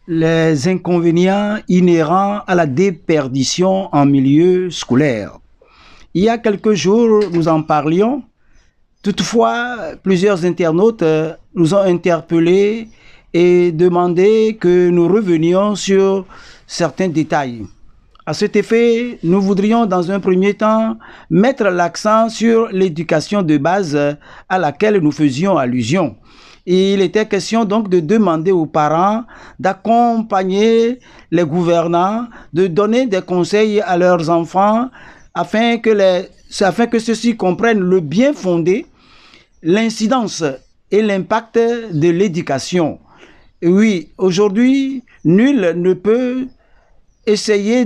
les inconvénients inhérents à la déperdition en milieu scolaire. Il y a quelques jours, nous en parlions. Toutefois, plusieurs internautes nous ont interpellés et demandé que nous revenions sur certains détails. À cet effet, nous voudrions dans un premier temps mettre l'accent sur l'éducation de base à laquelle nous faisions allusion. Et il était question donc de demander aux parents d'accompagner les gouvernants, de donner des conseils à leurs enfants afin que ceux-ci comprennent le bien fondé, l'incidence et l'impact de l'éducation. Oui, aujourd'hui, nul ne peut essayer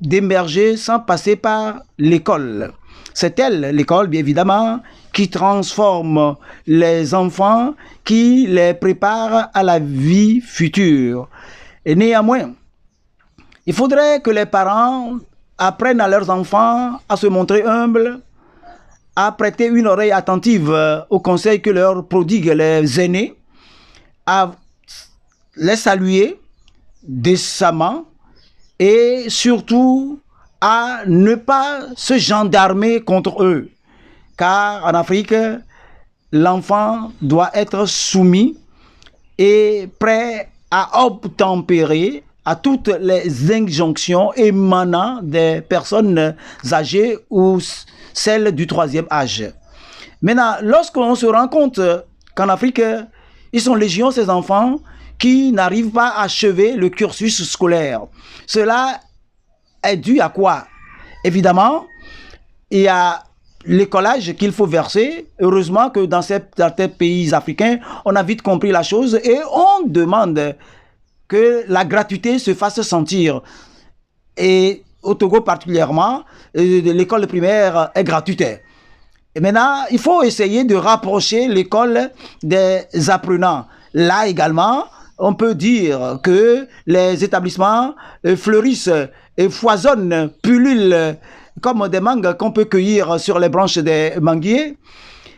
d'émerger sans passer par l'école. C'est elle, l'école, bien évidemment, qui transforme les enfants, qui les prépare à la vie future. Et néanmoins, il faudrait que les parents apprennent à leurs enfants à se montrer humbles, à prêter une oreille attentive aux conseils que leur prodiguent les aînés, à les saluer décemment et surtout à ne pas se gendarmer contre eux. Car en Afrique, l'enfant doit être soumis et prêt à obtempérer à toutes les injonctions émanant des personnes âgées ou celles du troisième âge. Maintenant, lorsqu'on se rend compte qu'en Afrique, ils sont légion ces enfants qui n'arrivent pas à achever le cursus scolaire. Cela est dû à quoi? Évidemment, il y a l'écolage qu'il faut verser. Heureusement que dans certains pays africains, on a vite compris la chose et on demande que la gratuité se fasse sentir. Et au Togo particulièrement, l'école primaire est gratuite. Et maintenant, il faut essayer de rapprocher l'école des apprenants. Là également, on peut dire que les établissements fleurissent et foisonnent, pullulent comme des mangues qu'on peut cueillir sur les branches des manguiers.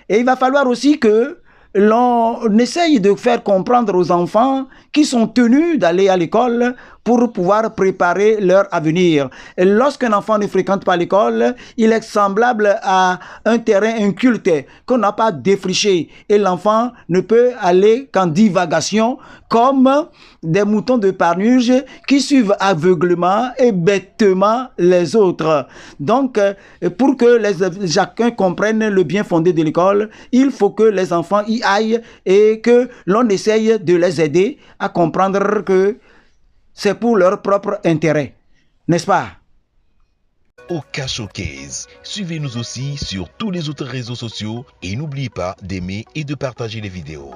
Et il va falloir aussi que l'on essaye de faire comprendre aux enfants qui sont tenus d'aller à l'école pour pouvoir préparer leur avenir. Et lorsqu'un enfant ne fréquente pas l'école, il est semblable à un terrain inculte qu'on n'a pas défriché. Et l'enfant ne peut aller qu'en divagation comme des moutons de Panurge qui suivent aveuglement et bêtement les autres. Donc, pour que chacun comprenne le bien fondé de l'école, il faut que les enfants y aillent et que l'on essaye de les aider à comprendre que c'est pour leur propre intérêt, n'est-ce pas? Oka Showcase. Suivez-nous aussi sur tous les autres réseaux sociaux et n'oubliez pas d'aimer et de partager les vidéos.